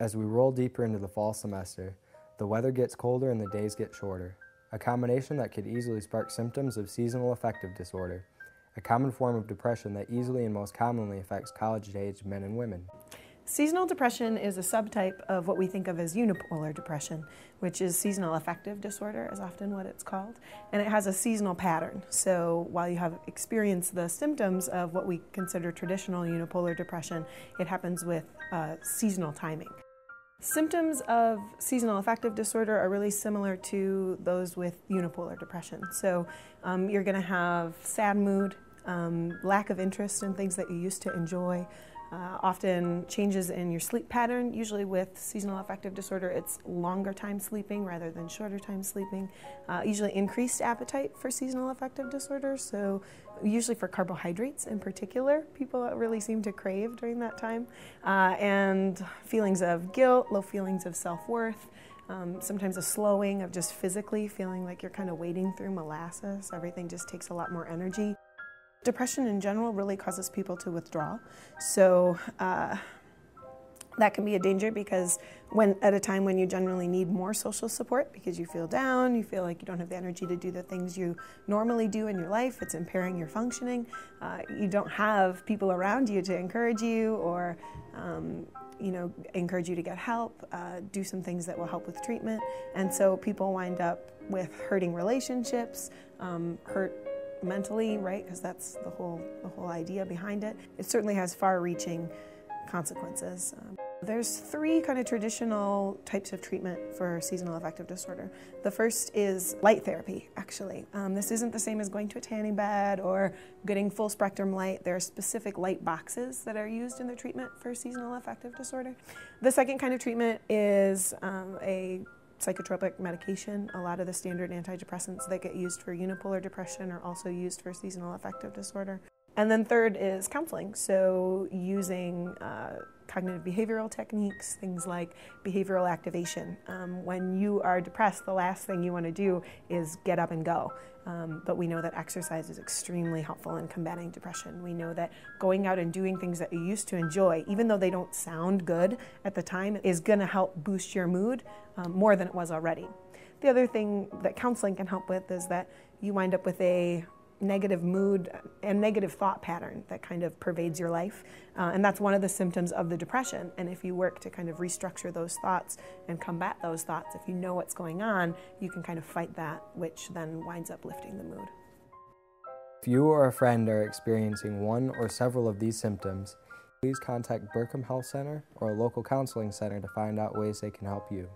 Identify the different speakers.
Speaker 1: As we roll deeper into the fall semester, the weather gets colder and the days get shorter, a combination that could easily spark symptoms of seasonal affective disorder, a common form of depression that easily and most commonly affects college-aged men and women.
Speaker 2: Seasonal depression is a subtype of what we think of as unipolar depression, which is seasonal affective disorder is often what it's called, and it has a seasonal pattern. So while you have experienced the symptoms of what we consider traditional unipolar depression, it happens with seasonal timing. Symptoms of seasonal affective disorder are really similar to those with unipolar depression. So you're going to have sad mood, lack of interest in things that you used to enjoy, often changes in your sleep pattern. Usually with seasonal affective disorder, it's longer time sleeping rather than shorter time sleeping. Usually increased appetite for seasonal affective disorder, so usually for carbohydrates in particular, people really seem to crave during that time. And feelings of guilt, low feelings of self-worth, sometimes a slowing of just physically feeling like you're kind of wading through molasses. Everything just takes a lot more energy. Depression in general really causes people to withdraw, so that can be a danger because at a time when you generally need more social support because you feel down, you feel like you don't have the energy to do the things you normally do in your life, it's impairing your functioning, you don't have people around you to encourage you or encourage you to get help, do some things that will help with treatment, and so people wind up with hurting relationships, hurt mentally, right? Because that's the whole idea behind it. It certainly has far-reaching consequences. There's three kind of traditional types of treatment for seasonal affective disorder. The first is light therapy, actually. This isn't the same as going to a tanning bed or getting full spectrum light. There are specific light boxes that are used in the treatment for seasonal affective disorder. The second kind of treatment is a psychotropic medication. A lot of the standard antidepressants that get used for unipolar depression are also used for seasonal affective disorder. And then third is counseling, so using cognitive behavioral techniques, things like behavioral activation. When you are depressed, the last thing you want to do is get up and go. But we know that exercise is extremely helpful in combating depression. We know that going out and doing things that you used to enjoy, even though they don't sound good at the time, is going to help boost your mood more than it was already. The other thing that counseling can help with is that you wind up with a negative mood and negative thought pattern that kind of pervades your life. And that's one of the symptoms of the depression. And if you work to kind of restructure those thoughts and combat those thoughts, if you know what's going on, you can kind of fight that, which then winds up lifting the mood.
Speaker 1: If you or a friend are experiencing one or several of these symptoms, please contact Burkham Health Center or a local counseling center to find out ways they can help you.